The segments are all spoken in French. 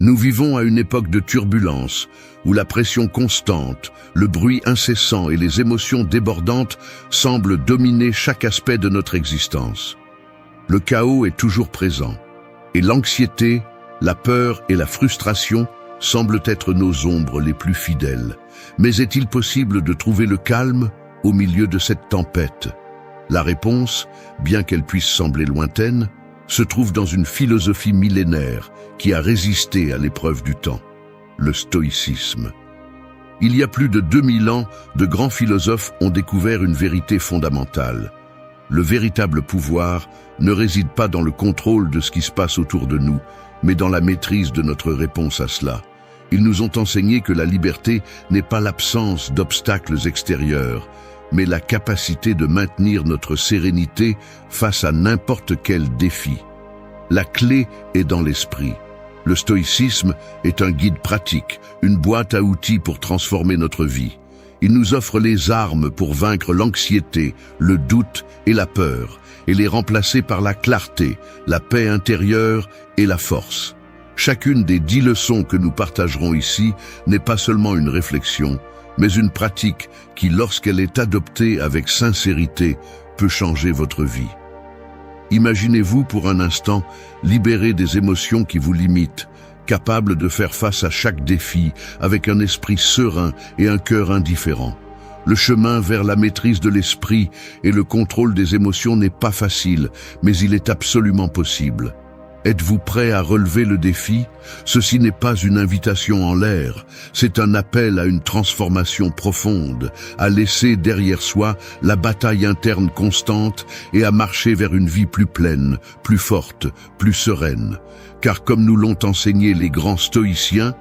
Nous vivons à une époque de turbulence, où la pression constante, le bruit incessant et les émotions débordantes semblent dominer chaque aspect de notre existence. Le chaos est toujours présent, et l'anxiété, la peur et la frustration semblent être nos ombres les plus fidèles. Mais est-il possible de trouver le calme au milieu de cette tempête? La réponse, bien qu'elle puisse sembler lointaine, se trouve dans une philosophie millénaire qui a résisté à l'épreuve du temps, le stoïcisme. Il y a plus de 2000 ans, de grands philosophes ont découvert une vérité fondamentale. Le véritable pouvoir ne réside pas dans le contrôle de ce qui se passe autour de nous, mais dans la maîtrise de notre réponse à cela. Ils nous ont enseigné que la liberté n'est pas l'absence d'obstacles extérieurs, mais la capacité de maintenir notre sérénité face à n'importe quel défi. La clé est dans l'esprit. Le stoïcisme est un guide pratique, une boîte à outils pour transformer notre vie. Il nous offre les armes pour vaincre l'anxiété, le doute et la peur, et les remplacer par la clarté, la paix intérieure et la force. Chacune des 10 leçons que nous partagerons ici n'est pas seulement une réflexion, mais une pratique qui, lorsqu'elle est adoptée avec sincérité, peut changer votre vie. Imaginez-vous pour un instant libérer des émotions qui vous limitent, capable de faire face à chaque défi avec un esprit serein et un cœur indifférent. Le chemin vers la maîtrise de l'esprit et le contrôle des émotions n'est pas facile, mais il est absolument possible. Êtes-vous prêt à relever le défi? Ceci n'est pas une invitation en l'air, c'est un appel à une transformation profonde, à laisser derrière soi la bataille interne constante et à marcher vers une vie plus pleine, plus forte, plus sereine. Car comme nous l'ont enseigné les grands stoïciens,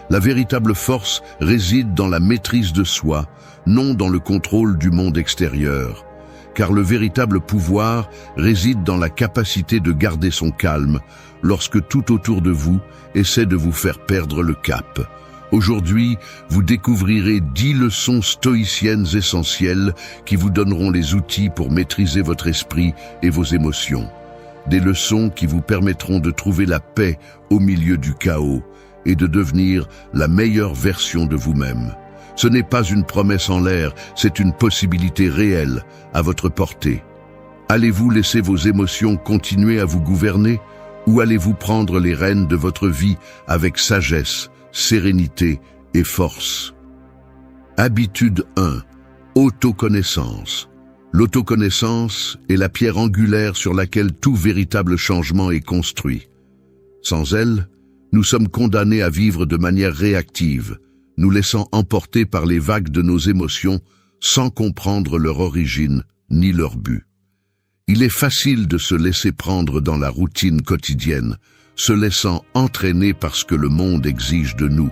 la véritable force réside dans la maîtrise de soi, non dans le contrôle du monde extérieur. Car le véritable pouvoir réside dans la capacité de garder son calme lorsque tout autour de vous essaie de vous faire perdre le cap. Aujourd'hui, vous découvrirez 10 leçons stoïciennes essentielles qui vous donneront les outils pour maîtriser votre esprit et vos émotions. Des leçons qui vous permettront de trouver la paix au milieu du chaos et de devenir la meilleure version de vous-même. Ce n'est pas une promesse en l'air, c'est une possibilité réelle à votre portée. Allez-vous laisser vos émotions continuer à vous gouverner ou allez-vous prendre les rênes de votre vie avec sagesse, sérénité et force? Habitude 1. Autoconnaissance. L'autoconnaissance est la pierre angulaire sur laquelle tout véritable changement est construit. Sans elle, nous sommes condamnés à vivre de manière réactive, nous laissant emporter par les vagues de nos émotions sans comprendre leur origine ni leur but. Il est facile de se laisser prendre dans la routine quotidienne, se laissant entraîner par ce que le monde exige de nous.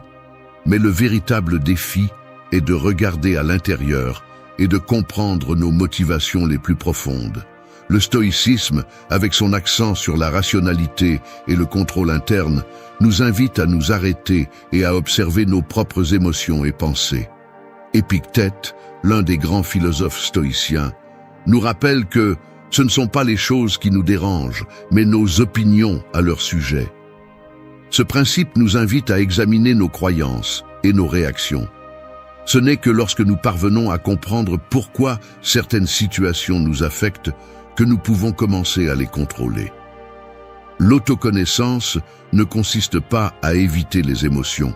Mais le véritable défi est de regarder à l'intérieur et de comprendre nos motivations les plus profondes. Le stoïcisme, avec son accent sur la rationalité et le contrôle interne, nous invite à nous arrêter et à observer nos propres émotions et pensées. Épictète, l'un des grands philosophes stoïciens, nous rappelle que ce ne sont pas les choses qui nous dérangent, mais nos opinions à leur sujet. Ce principe nous invite à examiner nos croyances et nos réactions. Ce n'est que lorsque nous parvenons à comprendre pourquoi certaines situations nous affectent que nous pouvons commencer à les contrôler. L'autoconnaissance ne consiste pas à éviter les émotions,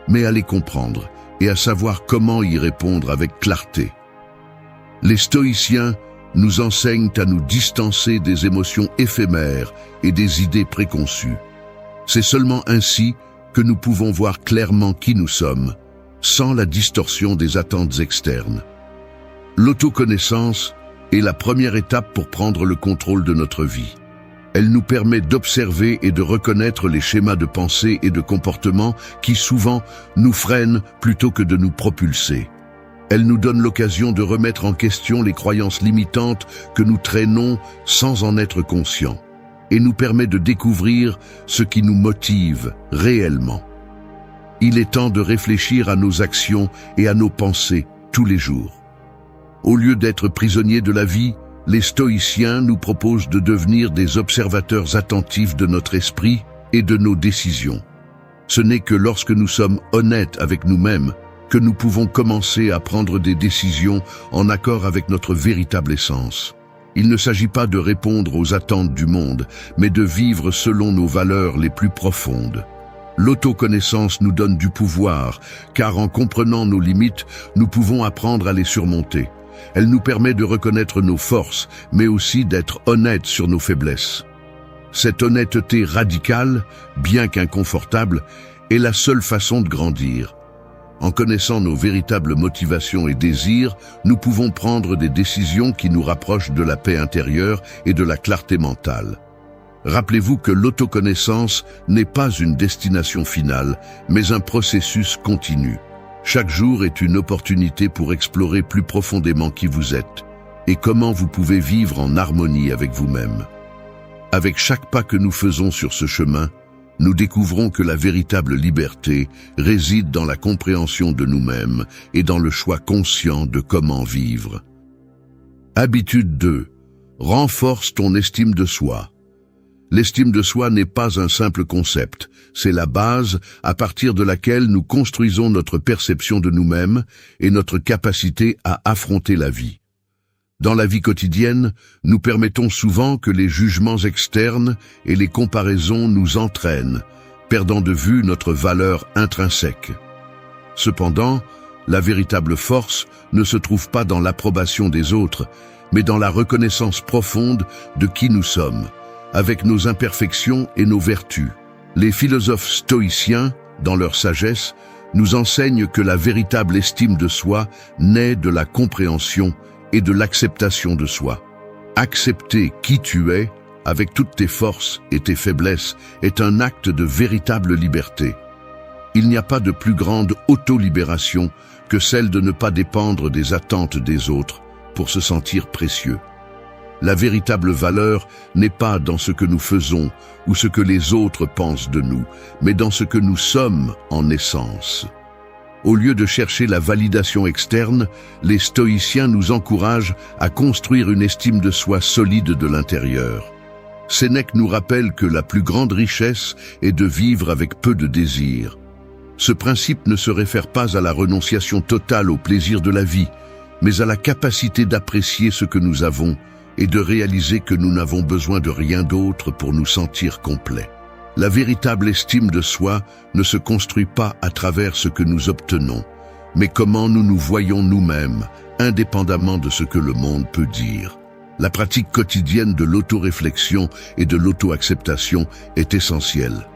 mais à les comprendre et à savoir comment y répondre avec clarté. Les stoïciens nous enseignent à nous distancer des émotions éphémères et des idées préconçues. C'est seulement ainsi que nous pouvons voir clairement qui nous sommes, sans la distorsion des attentes externes. L'autoconnaissance est la première étape pour prendre le contrôle de notre vie. Elle nous permet d'observer et de reconnaître les schémas de pensée et de comportement qui souvent nous freinent plutôt que de nous propulser. Elle nous donne l'occasion de remettre en question les croyances limitantes que nous traînons sans en être conscients, et nous permet de découvrir ce qui nous motive réellement. Il est temps de réfléchir à nos actions et à nos pensées tous les jours. Au lieu d'être prisonniers de la vie, les stoïciens nous proposent de devenir des observateurs attentifs de notre esprit et de nos décisions. Ce n'est que lorsque nous sommes honnêtes avec nous-mêmes que nous pouvons commencer à prendre des décisions en accord avec notre véritable essence. Il ne s'agit pas de répondre aux attentes du monde, mais de vivre selon nos valeurs les plus profondes. L'autoconnaissance nous donne du pouvoir, car en comprenant nos limites, nous pouvons apprendre à les surmonter. Elle nous permet de reconnaître nos forces, mais aussi d'être honnêtes sur nos faiblesses. Cette honnêteté radicale, bien qu'inconfortable, est la seule façon de grandir. En connaissant nos véritables motivations et désirs, nous pouvons prendre des décisions qui nous rapprochent de la paix intérieure et de la clarté mentale. Rappelez-vous que l'autoconnaissance n'est pas une destination finale, mais un processus continu. Chaque jour est une opportunité pour explorer plus profondément qui vous êtes et comment vous pouvez vivre en harmonie avec vous-même. Avec chaque pas que nous faisons sur ce chemin, nous découvrons que la véritable liberté réside dans la compréhension de nous-mêmes et dans le choix conscient de comment vivre. Habitude 2. Renforce ton estime de soi. L'estime de soi n'est pas un simple concept, c'est la base à partir de laquelle nous construisons notre perception de nous-mêmes et notre capacité à affronter la vie. Dans la vie quotidienne, nous permettons souvent que les jugements externes et les comparaisons nous entraînent, perdant de vue notre valeur intrinsèque. Cependant, la véritable force ne se trouve pas dans l'approbation des autres, mais dans la reconnaissance profonde de qui nous sommes, avec nos imperfections et nos vertus. Les philosophes stoïciens, dans leur sagesse, nous enseignent que la véritable estime de soi naît de la compréhension et de l'acceptation de soi. Accepter qui tu es, avec toutes tes forces et tes faiblesses, est un acte de véritable liberté. Il n'y a pas de plus grande auto-libération que celle de ne pas dépendre des attentes des autres pour se sentir précieux. La véritable valeur n'est pas dans ce que nous faisons ou ce que les autres pensent de nous, mais dans ce que nous sommes en essence. Au lieu de chercher la validation externe, les stoïciens nous encouragent à construire une estime de soi solide de l'intérieur. Sénèque nous rappelle que la plus grande richesse est de vivre avec peu de désirs. Ce principe ne se réfère pas à la renonciation totale au plaisir de la vie, mais à la capacité d'apprécier ce que nous avons et de réaliser que nous n'avons besoin de rien d'autre pour nous sentir complets. La véritable estime de soi ne se construit pas à travers ce que nous obtenons, mais comment nous nous voyons nous-mêmes, indépendamment de ce que le monde peut dire. La pratique quotidienne de l'autoréflexion et de l'auto-acceptation est essentielle.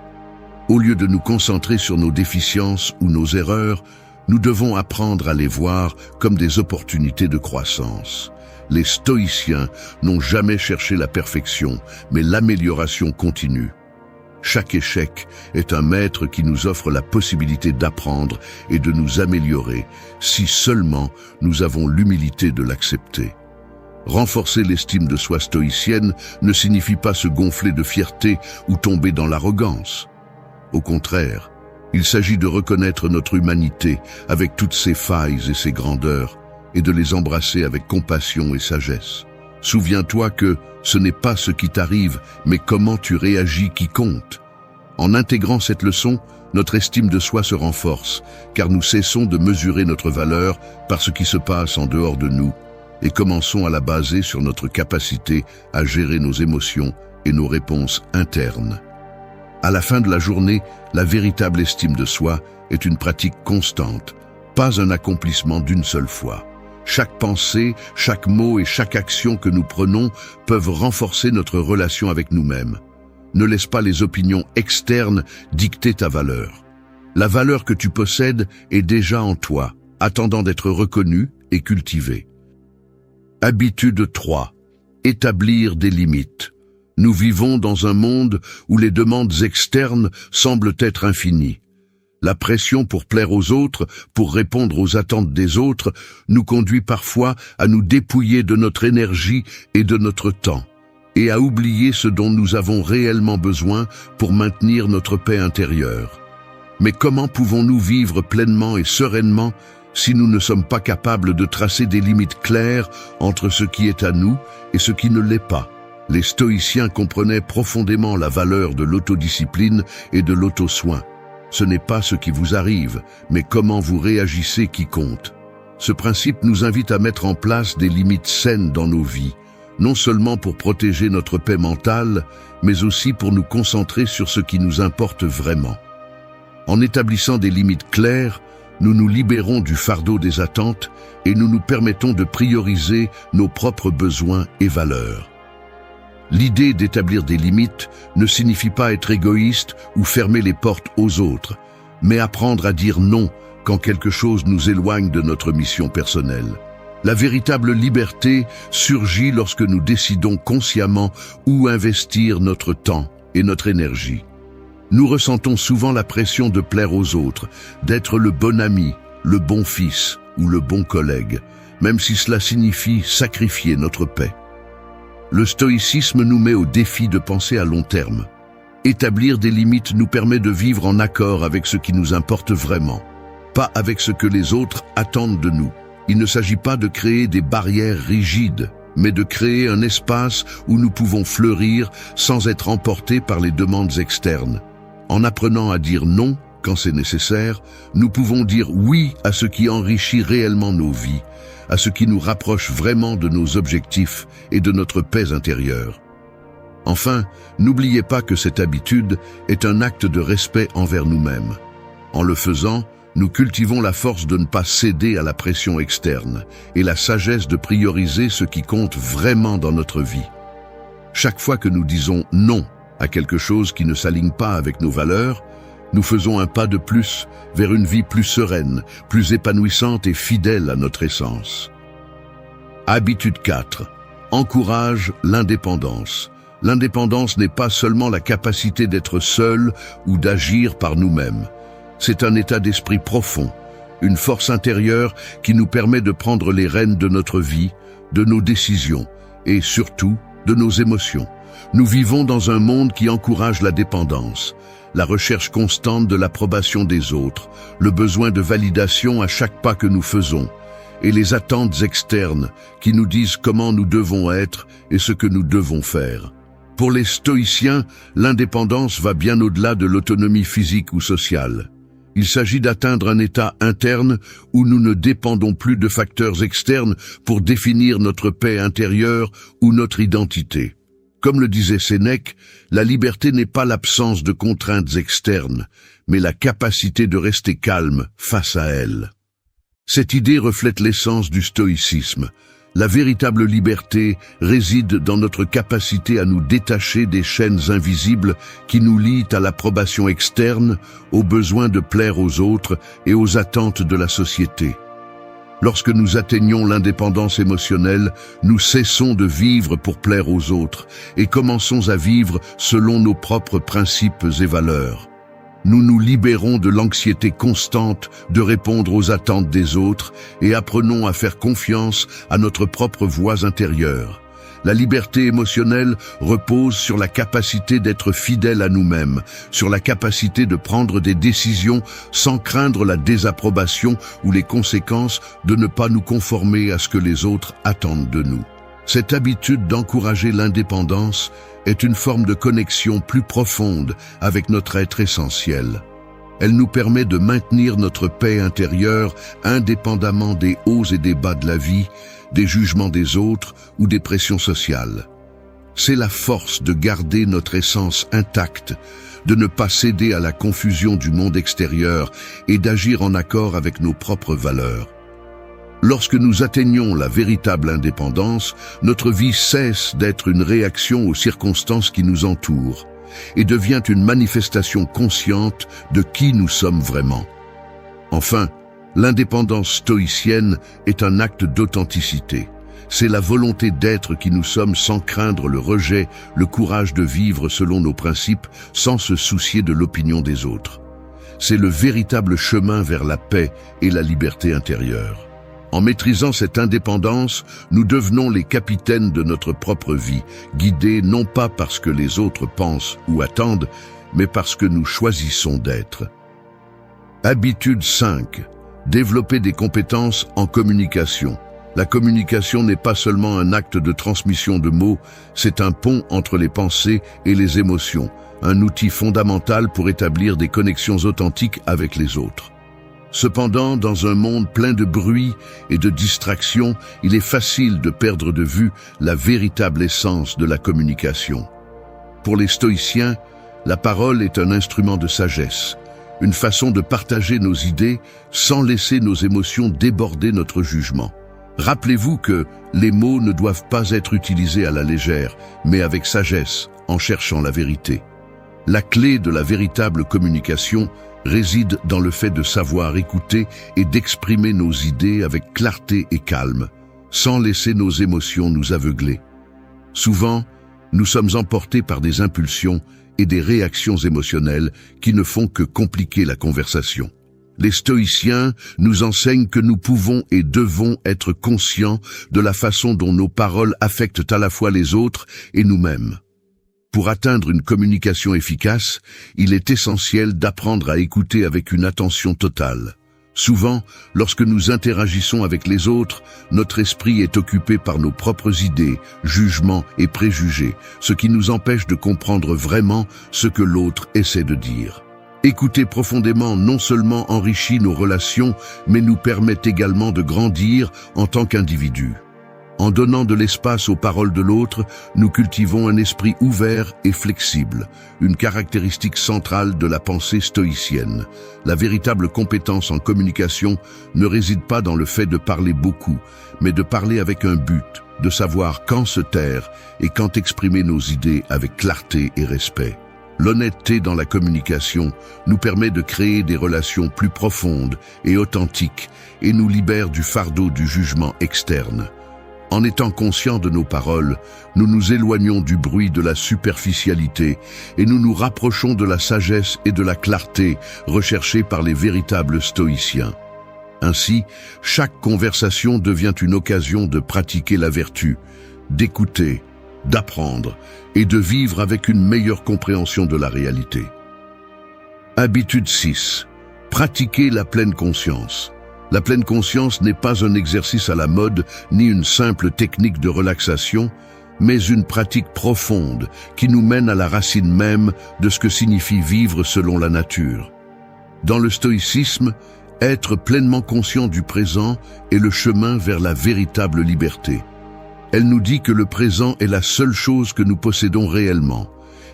Au lieu de nous concentrer sur nos déficiences ou nos erreurs, nous devons apprendre à les voir comme des opportunités de croissance. Les stoïciens n'ont jamais cherché la perfection, mais l'amélioration continue. Chaque échec est un maître qui nous offre la possibilité d'apprendre et de nous améliorer, si seulement nous avons l'humilité de l'accepter. Renforcer l'estime de soi stoïcienne ne signifie pas se gonfler de fierté ou tomber dans l'arrogance. Au contraire, il s'agit de reconnaître notre humanité avec toutes ses failles et ses grandeurs, et de les embrasser avec compassion et sagesse. Souviens-toi que ce n'est pas ce qui t'arrive, mais comment tu réagis qui compte. En intégrant cette leçon, notre estime de soi se renforce, car nous cessons de mesurer notre valeur par ce qui se passe en dehors de nous, et commençons à la baser sur notre capacité à gérer nos émotions et nos réponses internes. À la fin de la journée, la véritable estime de soi est une pratique constante, pas un accomplissement d'une seule fois. Chaque pensée, chaque mot et chaque action que nous prenons peuvent renforcer notre relation avec nous-mêmes. Ne laisse pas les opinions externes dicter ta valeur. La valeur que tu possèdes est déjà en toi, attendant d'être reconnue et cultivée. Habitude 3. Établir des limites. Nous vivons dans un monde où les demandes externes semblent être infinies. La pression pour plaire aux autres, pour répondre aux attentes des autres, nous conduit parfois à nous dépouiller de notre énergie et de notre temps, et à oublier ce dont nous avons réellement besoin pour maintenir notre paix intérieure. Mais comment pouvons-nous vivre pleinement et sereinement si nous ne sommes pas capables de tracer des limites claires entre ce qui est à nous et ce qui ne l'est pas? Les stoïciens comprenaient profondément la valeur de l'autodiscipline et de l'auto-soin. Ce n'est pas ce qui vous arrive, mais comment vous réagissez qui compte. Ce principe nous invite à mettre en place des limites saines dans nos vies, non seulement pour protéger notre paix mentale, mais aussi pour nous concentrer sur ce qui nous importe vraiment. En établissant des limites claires, nous nous libérons du fardeau des attentes et nous nous permettons de prioriser nos propres besoins et valeurs. L'idée d'établir des limites ne signifie pas être égoïste ou fermer les portes aux autres, mais apprendre à dire non quand quelque chose nous éloigne de notre mission personnelle. La véritable liberté surgit lorsque nous décidons consciemment où investir notre temps et notre énergie. Nous ressentons souvent la pression de plaire aux autres, d'être le bon ami, le bon fils ou le bon collègue, même si cela signifie sacrifier notre paix. Le stoïcisme nous met au défi de penser à long terme. Établir des limites nous permet de vivre en accord avec ce qui nous importe vraiment, pas avec ce que les autres attendent de nous. Il ne s'agit pas de créer des barrières rigides, mais de créer un espace où nous pouvons fleurir sans être emportés par les demandes externes. En apprenant à dire non quand c'est nécessaire, nous pouvons dire oui à ce qui enrichit réellement nos vies, à ce qui nous rapproche vraiment de nos objectifs et de notre paix intérieure. Enfin, n'oubliez pas que cette habitude est un acte de respect envers nous-mêmes. En le faisant, nous cultivons la force de ne pas céder à la pression externe et la sagesse de prioriser ce qui compte vraiment dans notre vie. Chaque fois que nous disons non à quelque chose qui ne s'aligne pas avec nos valeurs, nous faisons un pas de plus vers une vie plus sereine, plus épanouissante et fidèle à notre essence. Habitude 4. Encourage l'indépendance. L'indépendance n'est pas seulement la capacité d'être seul ou d'agir par nous-mêmes. C'est un état d'esprit profond, une force intérieure qui nous permet de prendre les rênes de notre vie, de nos décisions et surtout de nos émotions. Nous vivons dans un monde qui encourage la dépendance, la recherche constante de l'approbation des autres, le besoin de validation à chaque pas que nous faisons, et les attentes externes qui nous disent comment nous devons être et ce que nous devons faire. Pour les stoïciens, l'indépendance va bien au-delà de l'autonomie physique ou sociale. Il s'agit d'atteindre un état interne où nous ne dépendons plus de facteurs externes pour définir notre paix intérieure ou notre identité. Comme le disait Sénèque, la liberté n'est pas l'absence de contraintes externes, mais la capacité de rester calme face à elles. Cette idée reflète l'essence du stoïcisme. La véritable liberté réside dans notre capacité à nous détacher des chaînes invisibles qui nous lient à l'approbation externe, au besoin de plaire aux autres et aux attentes de la société. Lorsque nous atteignons l'indépendance émotionnelle, nous cessons de vivre pour plaire aux autres et commençons à vivre selon nos propres principes et valeurs. Nous nous libérons de l'anxiété constante de répondre aux attentes des autres et apprenons à faire confiance à notre propre voix intérieure. La liberté émotionnelle repose sur la capacité d'être fidèle à nous-mêmes, sur la capacité de prendre des décisions sans craindre la désapprobation ou les conséquences de ne pas nous conformer à ce que les autres attendent de nous. Cette habitude d'encourager l'indépendance est une forme de connexion plus profonde avec notre être essentiel. Elle nous permet de maintenir notre paix intérieure indépendamment des hauts et des bas de la vie, des jugements des autres ou des pressions sociales. C'est la force de garder notre essence intacte, de ne pas céder à la confusion du monde extérieur et d'agir en accord avec nos propres valeurs. Lorsque nous atteignons la véritable indépendance, notre vie cesse d'être une réaction aux circonstances qui nous entourent et devient une manifestation consciente de qui nous sommes vraiment. Enfin, l'indépendance stoïcienne est un acte d'authenticité. C'est la volonté d'être qui nous sommes sans craindre le rejet, le courage de vivre selon nos principes sans se soucier de l'opinion des autres. C'est le véritable chemin vers la paix et la liberté intérieure. En maîtrisant cette indépendance, nous devenons les capitaines de notre propre vie, guidés non pas parce que les autres pensent ou attendent, mais parce que nous choisissons d'être. Habitude 5. Développer des compétences en communication. La communication n'est pas seulement un acte de transmission de mots, c'est un pont entre les pensées et les émotions, un outil fondamental pour établir des connexions authentiques avec les autres. Cependant, dans un monde plein de bruit et de distractions, il est facile de perdre de vue la véritable essence de la communication. Pour les stoïciens, la parole est un instrument de sagesse, une façon de partager nos idées sans laisser nos émotions déborder notre jugement. Rappelez-vous que les mots ne doivent pas être utilisés à la légère, mais avec sagesse, en cherchant la vérité. La clé de la véritable communication réside dans le fait de savoir écouter et d'exprimer nos idées avec clarté et calme, sans laisser nos émotions nous aveugler. Souvent, nous sommes emportés par des impulsions et des réactions émotionnelles qui ne font que compliquer la conversation. Les stoïciens nous enseignent que nous pouvons et devons être conscients de la façon dont nos paroles affectent à la fois les autres et nous-mêmes. Pour atteindre une communication efficace, il est essentiel d'apprendre à écouter avec une attention totale. Souvent, lorsque nous interagissons avec les autres, notre esprit est occupé par nos propres idées, jugements et préjugés, ce qui nous empêche de comprendre vraiment ce que l'autre essaie de dire. Écouter profondément non seulement enrichit nos relations, mais nous permet également de grandir en tant qu'individus. En donnant de l'espace aux paroles de l'autre, nous cultivons un esprit ouvert et flexible, une caractéristique centrale de la pensée stoïcienne. La véritable compétence en communication ne réside pas dans le fait de parler beaucoup, mais de parler avec un but, de savoir quand se taire et quand exprimer nos idées avec clarté et respect. L'honnêteté dans la communication nous permet de créer des relations plus profondes et authentiques et nous libère du fardeau du jugement externe. En étant conscients de nos paroles, nous nous éloignons du bruit de la superficialité et nous nous rapprochons de la sagesse et de la clarté recherchées par les véritables stoïciens. Ainsi, chaque conversation devient une occasion de pratiquer la vertu, d'écouter, d'apprendre et de vivre avec une meilleure compréhension de la réalité. Habitude 6. Pratiquer la pleine conscience. La pleine conscience n'est pas un exercice à la mode ni une simple technique de relaxation, mais une pratique profonde qui nous mène à la racine même de ce que signifie vivre selon la nature. Dans le stoïcisme, être pleinement conscient du présent est le chemin vers la véritable liberté. Elle nous dit que le présent est la seule chose que nous possédons réellement,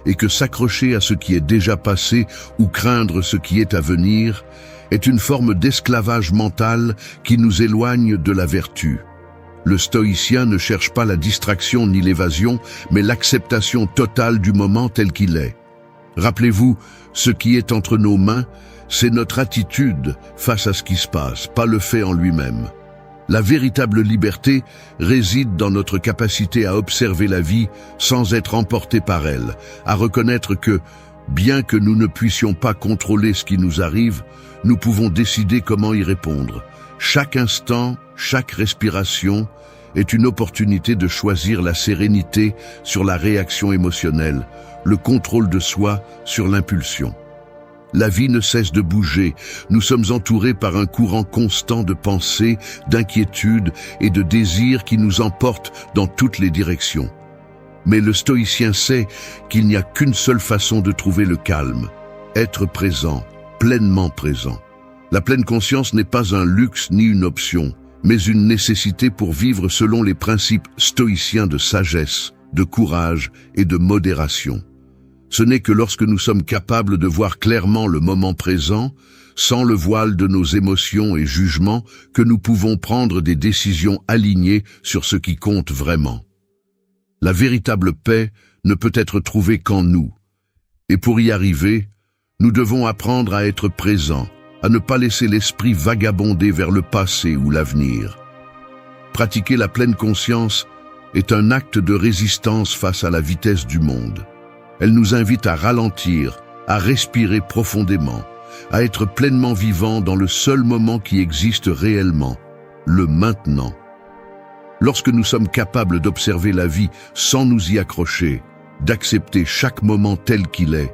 et que s'accrocher à ce qui est déjà passé ou craindre ce qui est à venir est une forme d'esclavage mental qui nous éloigne de la vertu. Le stoïcien ne cherche pas la distraction ni l'évasion, mais l'acceptation totale du moment tel qu'il est. Rappelez-vous, ce qui est entre nos mains, c'est notre attitude face à ce qui se passe, pas le fait en lui-même. La véritable liberté réside dans notre capacité à observer la vie sans être emporté par elle, à reconnaître que, bien que nous ne puissions pas contrôler ce qui nous arrive, nous pouvons décider comment y répondre. Chaque instant, chaque respiration est une opportunité de choisir la sérénité sur la réaction émotionnelle, le contrôle de soi sur l'impulsion. La vie ne cesse de bouger, nous sommes entourés par un courant constant de pensées, d'inquiétudes et de désirs qui nous emportent dans toutes les directions. Mais le stoïcien sait qu'il n'y a qu'une seule façon de trouver le calme, être présent, pleinement présent. La pleine conscience n'est pas un luxe ni une option, mais une nécessité pour vivre selon les principes stoïciens de sagesse, de courage et de modération. Ce n'est que lorsque nous sommes capables de voir clairement le moment présent, sans le voile de nos émotions et jugements, que nous pouvons prendre des décisions alignées sur ce qui compte vraiment. La véritable paix ne peut être trouvée qu'en nous. Et pour y arriver, nous devons apprendre à être présents, à ne pas laisser l'esprit vagabonder vers le passé ou l'avenir. Pratiquer la pleine conscience est un acte de résistance face à la vitesse du monde. Elle nous invite à ralentir, à respirer profondément, à être pleinement vivants dans le seul moment qui existe réellement, le maintenant. Lorsque nous sommes capables d'observer la vie sans nous y accrocher, d'accepter chaque moment tel qu'il est,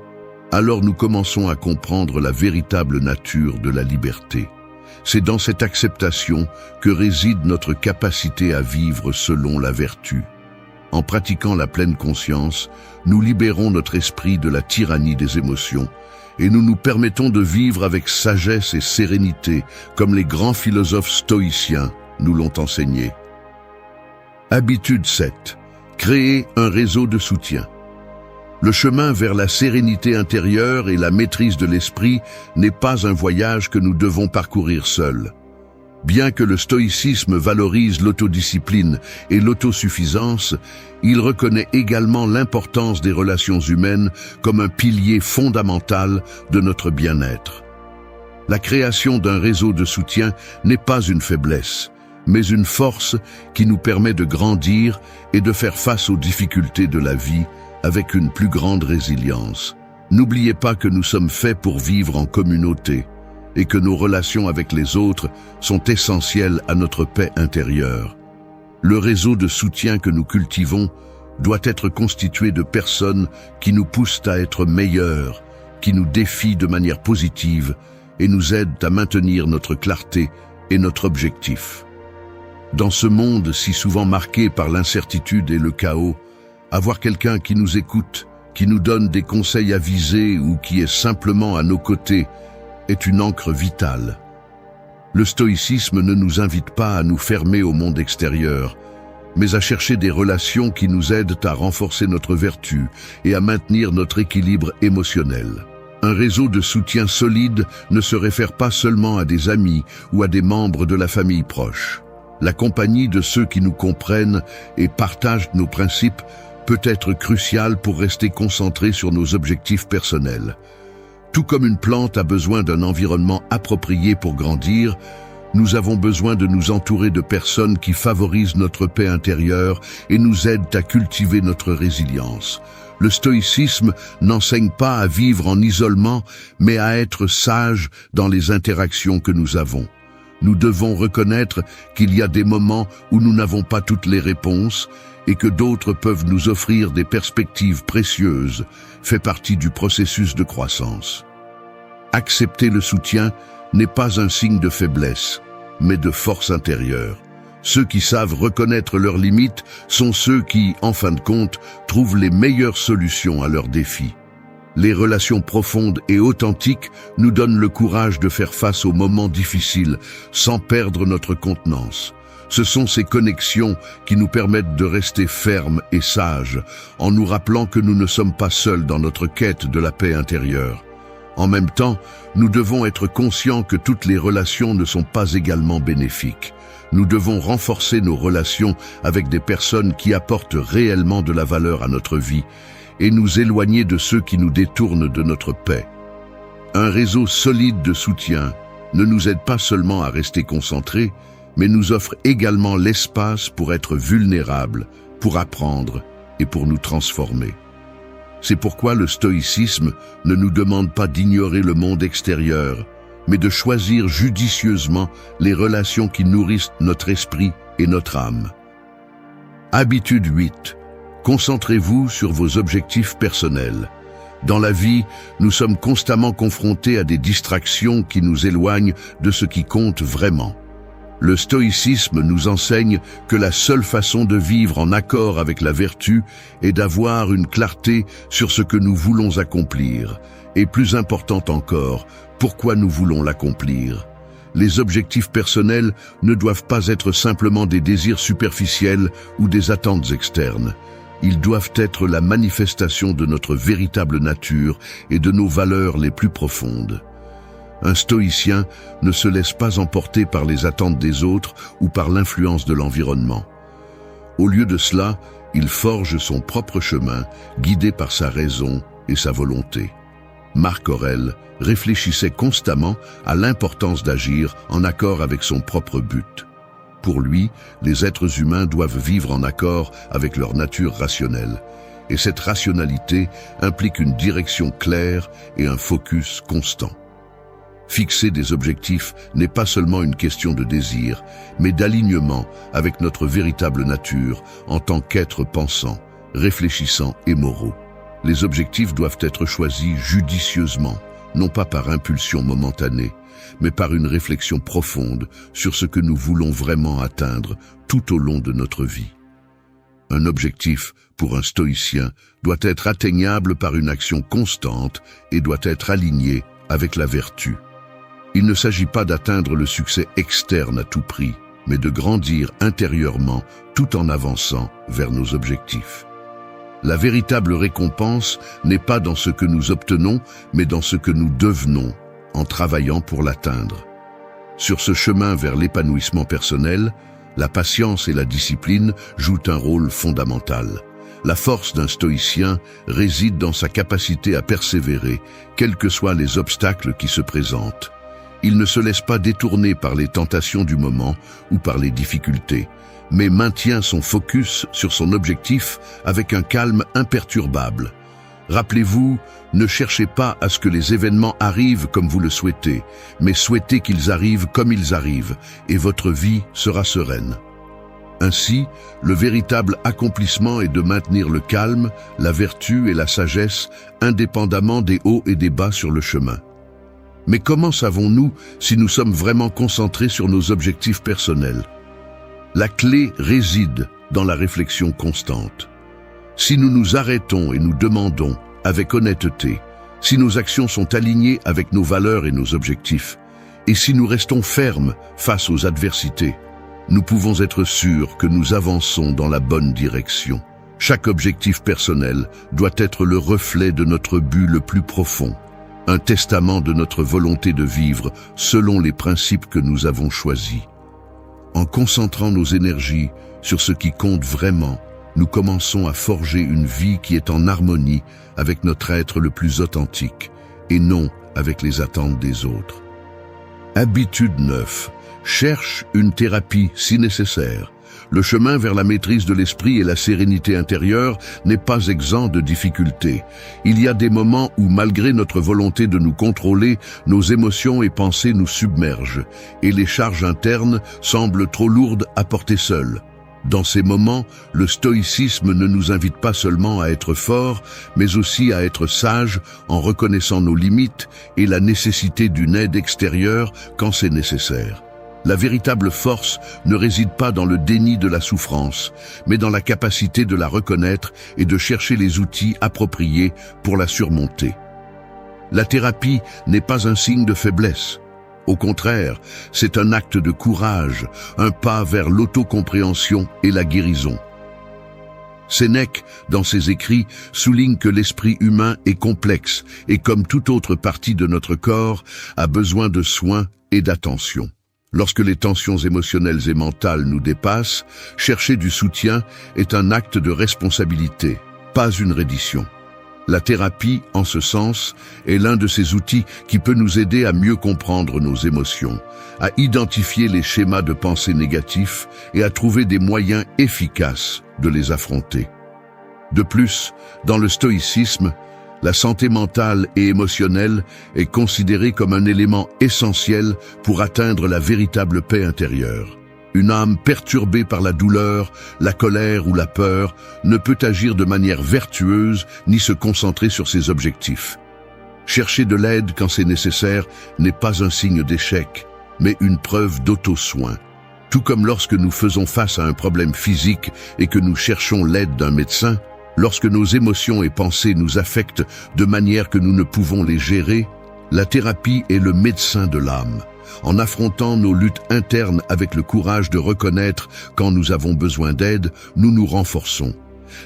alors nous commençons à comprendre la véritable nature de la liberté. C'est dans cette acceptation que réside notre capacité à vivre selon la vertu. En pratiquant la pleine conscience, nous libérons notre esprit de la tyrannie des émotions et nous nous permettons de vivre avec sagesse et sérénité, comme les grands philosophes stoïciens nous l'ont enseigné. Habitude 7. Créer un réseau de soutien. Le chemin vers la sérénité intérieure et la maîtrise de l'esprit n'est pas un voyage que nous devons parcourir seuls. Bien que le stoïcisme valorise l'autodiscipline et l'autosuffisance, il reconnaît également l'importance des relations humaines comme un pilier fondamental de notre bien-être. La création d'un réseau de soutien n'est pas une faiblesse, mais une force qui nous permet de grandir et de faire face aux difficultés de la vie avec une plus grande résilience. N'oubliez pas que nous sommes faits pour vivre en communauté et que nos relations avec les autres sont essentielles à notre paix intérieure. Le réseau de soutien que nous cultivons doit être constitué de personnes qui nous poussent à être meilleurs, qui nous défient de manière positive et nous aident à maintenir notre clarté et notre objectif. Dans ce monde si souvent marqué par l'incertitude et le chaos, avoir quelqu'un qui nous écoute, qui nous donne des conseils avisés ou qui est simplement à nos côtés est une ancre vitale. Le stoïcisme ne nous invite pas à nous fermer au monde extérieur, mais à chercher des relations qui nous aident à renforcer notre vertu et à maintenir notre équilibre émotionnel. Un réseau de soutien solide ne se réfère pas seulement à des amis ou à des membres de la famille proche. La compagnie de ceux qui nous comprennent et partagent nos principes peut être cruciale pour rester concentré sur nos objectifs personnels. Tout comme une plante a besoin d'un environnement approprié pour grandir, nous avons besoin de nous entourer de personnes qui favorisent notre paix intérieure et nous aident à cultiver notre résilience. Le stoïcisme n'enseigne pas à vivre en isolement, mais à être sage dans les interactions que nous avons. Nous devons reconnaître qu'il y a des moments où nous n'avons pas toutes les réponses et que d'autres peuvent nous offrir des perspectives précieuses, fait partie du processus de croissance. Accepter le soutien n'est pas un signe de faiblesse, mais de force intérieure. Ceux qui savent reconnaître leurs limites sont ceux qui, en fin de compte, trouvent les meilleures solutions à leurs défis. Les relations profondes et authentiques nous donnent le courage de faire face aux moments difficiles sans perdre notre contenance. Ce sont ces connexions qui nous permettent de rester fermes et sages, en nous rappelant que nous ne sommes pas seuls dans notre quête de la paix intérieure. En même temps, nous devons être conscients que toutes les relations ne sont pas également bénéfiques. Nous devons renforcer nos relations avec des personnes qui apportent réellement de la valeur à notre vie et nous éloigner de ceux qui nous détournent de notre paix. Un réseau solide de soutien ne nous aide pas seulement à rester concentrés, mais nous offre également l'espace pour être vulnérables, pour apprendre et pour nous transformer. C'est pourquoi le stoïcisme ne nous demande pas d'ignorer le monde extérieur, mais de choisir judicieusement les relations qui nourrissent notre esprit et notre âme. Habitude 8. Concentrez-vous sur vos objectifs personnels. Dans la vie, nous sommes constamment confrontés à des distractions qui nous éloignent de ce qui compte vraiment. Le stoïcisme nous enseigne que la seule façon de vivre en accord avec la vertu est d'avoir une clarté sur ce que nous voulons accomplir, et plus important encore, pourquoi nous voulons l'accomplir. Les objectifs personnels ne doivent pas être simplement des désirs superficiels ou des attentes externes. Ils doivent être la manifestation de notre véritable nature et de nos valeurs les plus profondes. Un stoïcien ne se laisse pas emporter par les attentes des autres ou par l'influence de l'environnement. Au lieu de cela, il forge son propre chemin, guidé par sa raison et sa volonté. Marc Aurèle réfléchissait constamment à l'importance d'agir en accord avec son propre but. Pour lui, les êtres humains doivent vivre en accord avec leur nature rationnelle, et cette rationalité implique une direction claire et un focus constant. Fixer des objectifs n'est pas seulement une question de désir, mais d'alignement avec notre véritable nature en tant qu'êtres pensants, réfléchissants et moraux. Les objectifs doivent être choisis judicieusement, non pas par impulsion momentanée, mais par une réflexion profonde sur ce que nous voulons vraiment atteindre tout au long de notre vie. Un objectif, pour un stoïcien, doit être atteignable par une action constante et doit être aligné avec la vertu. Il ne s'agit pas d'atteindre le succès externe à tout prix, mais de grandir intérieurement tout en avançant vers nos objectifs. La véritable récompense n'est pas dans ce que nous obtenons, mais dans ce que nous devenons en travaillant pour l'atteindre. Sur ce chemin vers l'épanouissement personnel, la patience et la discipline jouent un rôle fondamental. La force d'un stoïcien réside dans sa capacité à persévérer, quels que soient les obstacles qui se présentent. Il ne se laisse pas détourner par les tentations du moment ou par les difficultés, mais maintient son focus sur son objectif avec un calme imperturbable. Rappelez-vous, ne cherchez pas à ce que les événements arrivent comme vous le souhaitez, mais souhaitez qu'ils arrivent comme ils arrivent, et votre vie sera sereine. Ainsi, le véritable accomplissement est de maintenir le calme, la vertu et la sagesse, indépendamment des hauts et des bas sur le chemin. Mais comment savons-nous si nous sommes vraiment concentrés sur nos objectifs personnels? La clé réside dans la réflexion constante. Si nous nous arrêtons et nous demandons, avec honnêteté, si nos actions sont alignées avec nos valeurs et nos objectifs, et si nous restons fermes face aux adversités, nous pouvons être sûrs que nous avançons dans la bonne direction. Chaque objectif personnel doit être le reflet de notre but le plus profond, un testament de notre volonté de vivre selon les principes que nous avons choisis. En concentrant nos énergies sur ce qui compte vraiment, nous commençons à forger une vie qui est en harmonie avec notre être le plus authentique et non avec les attentes des autres. Habitude 9. Cherche une thérapie si nécessaire. Le chemin vers la maîtrise de l'esprit et la sérénité intérieure n'est pas exempt de difficultés. Il y a des moments où, malgré notre volonté de nous contrôler, nos émotions et pensées nous submergent, et les charges internes semblent trop lourdes à porter seules. Dans ces moments, le stoïcisme ne nous invite pas seulement à être forts, mais aussi à être sages en reconnaissant nos limites et la nécessité d'une aide extérieure quand c'est nécessaire. La véritable force ne réside pas dans le déni de la souffrance, mais dans la capacité de la reconnaître et de chercher les outils appropriés pour la surmonter. La thérapie n'est pas un signe de faiblesse. Au contraire, c'est un acte de courage, un pas vers l'autocompréhension et la guérison. Sénèque, dans ses écrits, souligne que l'esprit humain est complexe et, comme toute autre partie de notre corps, a besoin de soins et d'attention. Lorsque les tensions émotionnelles et mentales nous dépassent, chercher du soutien est un acte de responsabilité, pas une reddition. La thérapie, en ce sens, est l'un de ces outils qui peut nous aider à mieux comprendre nos émotions, à identifier les schémas de pensée négatifs et à trouver des moyens efficaces de les affronter. De plus, dans le stoïcisme, la santé mentale et émotionnelle est considérée comme un élément essentiel pour atteindre la véritable paix intérieure. Une âme perturbée par la douleur, la colère ou la peur ne peut agir de manière vertueuse ni se concentrer sur ses objectifs. Chercher de l'aide quand c'est nécessaire n'est pas un signe d'échec, mais une preuve d'auto-soin. Tout comme lorsque nous faisons face à un problème physique et que nous cherchons l'aide d'un médecin, lorsque nos émotions et pensées nous affectent de manière que nous ne pouvons les gérer, la thérapie est le médecin de l'âme. En affrontant nos luttes internes avec le courage de reconnaître quand nous avons besoin d'aide, nous nous renforçons.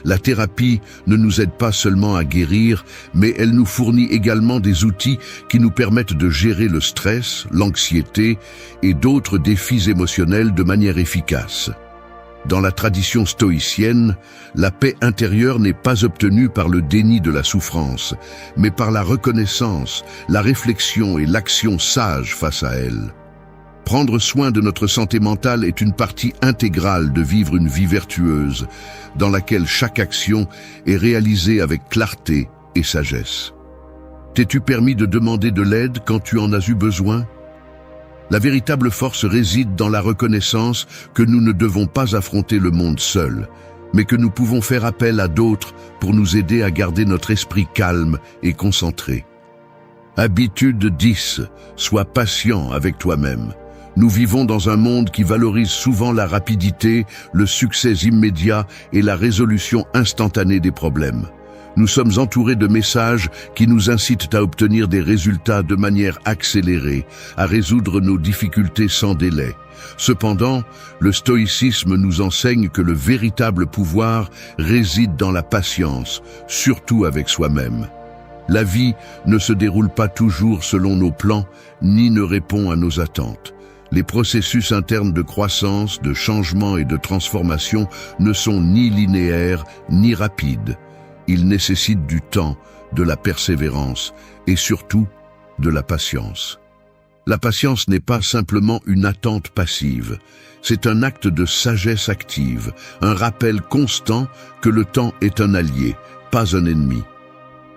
La thérapie ne nous aide pas seulement à guérir, mais elle nous fournit également des outils qui nous permettent de gérer le stress, l'anxiété et d'autres défis émotionnels de manière efficace. Dans la tradition stoïcienne, la paix intérieure n'est pas obtenue par le déni de la souffrance, mais par la reconnaissance, la réflexion et l'action sage face à elle. Prendre soin de notre santé mentale est une partie intégrale de vivre une vie vertueuse, dans laquelle chaque action est réalisée avec clarté et sagesse. T'es-tu permis de demander de l'aide quand tu en as eu besoin ? La véritable force réside dans la reconnaissance que nous ne devons pas affronter le monde seuls, mais que nous pouvons faire appel à d'autres pour nous aider à garder notre esprit calme et concentré. Habitude 10. Sois patient avec toi-même. Nous vivons dans un monde qui valorise souvent la rapidité, le succès immédiat et la résolution instantanée des problèmes. Nous sommes entourés de messages qui nous incitent à obtenir des résultats de manière accélérée, à résoudre nos difficultés sans délai. Cependant, le stoïcisme nous enseigne que le véritable pouvoir réside dans la patience, surtout avec soi-même. La vie ne se déroule pas toujours selon nos plans, ni ne répond à nos attentes. Les processus internes de croissance, de changement et de transformation ne sont ni linéaires ni rapides. Ils nécessitent du temps, de la persévérance et surtout de la patience. La patience n'est pas simplement une attente passive, c'est un acte de sagesse active, un rappel constant que le temps est un allié, pas un ennemi.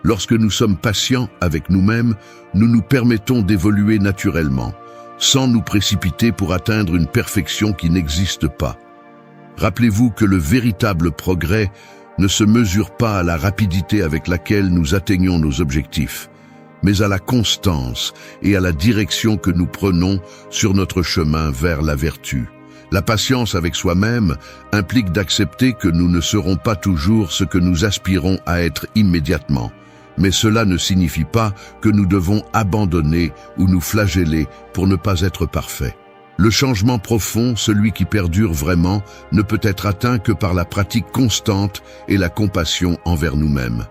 Lorsque nous sommes patients avec nous-mêmes, nous nous permettons d'évoluer naturellement, sans nous précipiter pour atteindre une perfection qui n'existe pas. Rappelez-vous que le véritable progrès ne se mesure pas à la rapidité avec laquelle nous atteignons nos objectifs, mais à la constance et à la direction que nous prenons sur notre chemin vers la vertu. La patience avec soi-même implique d'accepter que nous ne serons pas toujours ce que nous aspirons à être immédiatement. Mais cela ne signifie pas que nous devons abandonner ou nous flageller pour ne pas être parfaits. Le changement profond, celui qui perdure vraiment, ne peut être atteint que par la pratique constante et la compassion envers nous-mêmes.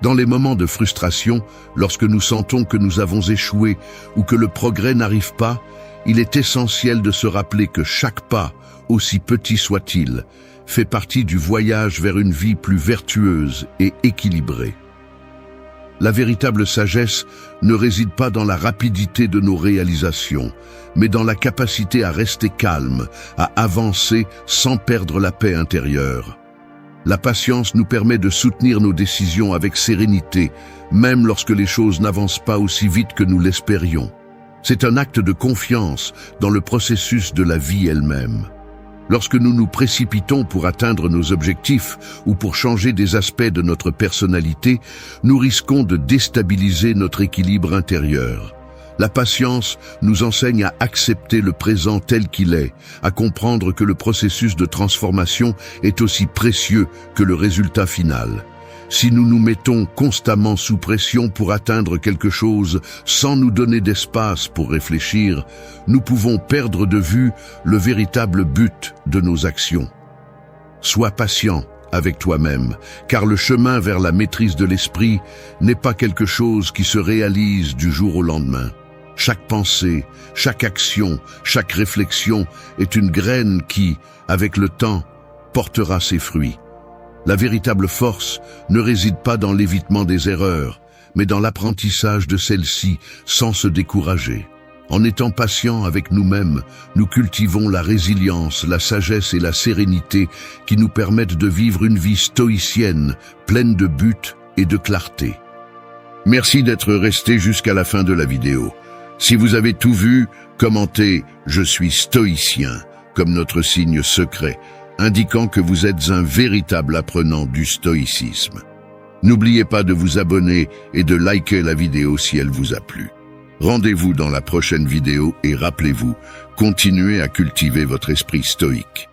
Dans les moments de frustration, lorsque nous sentons que nous avons échoué ou que le progrès n'arrive pas, il est essentiel de se rappeler que chaque pas, aussi petit soit-il, fait partie du voyage vers une vie plus vertueuse et équilibrée. La véritable sagesse ne réside pas dans la rapidité de nos réalisations, mais dans la capacité à rester calme, à avancer sans perdre la paix intérieure. La patience nous permet de soutenir nos décisions avec sérénité, même lorsque les choses n'avancent pas aussi vite que nous l'espérions. C'est un acte de confiance dans le processus de la vie elle-même. Lorsque nous nous précipitons pour atteindre nos objectifs ou pour changer des aspects de notre personnalité, nous risquons de déstabiliser notre équilibre intérieur. La patience nous enseigne à accepter le présent tel qu'il est, à comprendre que le processus de transformation est aussi précieux que le résultat final. Si nous nous mettons constamment sous pression pour atteindre quelque chose sans nous donner d'espace pour réfléchir, nous pouvons perdre de vue le véritable but de nos actions. Sois patient avec toi-même, car le chemin vers la maîtrise de l'esprit n'est pas quelque chose qui se réalise du jour au lendemain. Chaque pensée, chaque action, chaque réflexion est une graine qui, avec le temps, portera ses fruits. La véritable force ne réside pas dans l'évitement des erreurs, mais dans l'apprentissage de celles-ci sans se décourager. En étant patients avec nous-mêmes, nous cultivons la résilience, la sagesse et la sérénité qui nous permettent de vivre une vie stoïcienne, pleine de buts et de clarté. Merci d'être resté jusqu'à la fin de la vidéo. Si vous avez tout vu, commentez « Je suis stoïcien » comme notre signe secret, indiquant que vous êtes un véritable apprenant du stoïcisme. N'oubliez pas de vous abonner et de liker la vidéo si elle vous a plu. Rendez-vous dans la prochaine vidéo et rappelez-vous, continuez à cultiver votre esprit stoïque.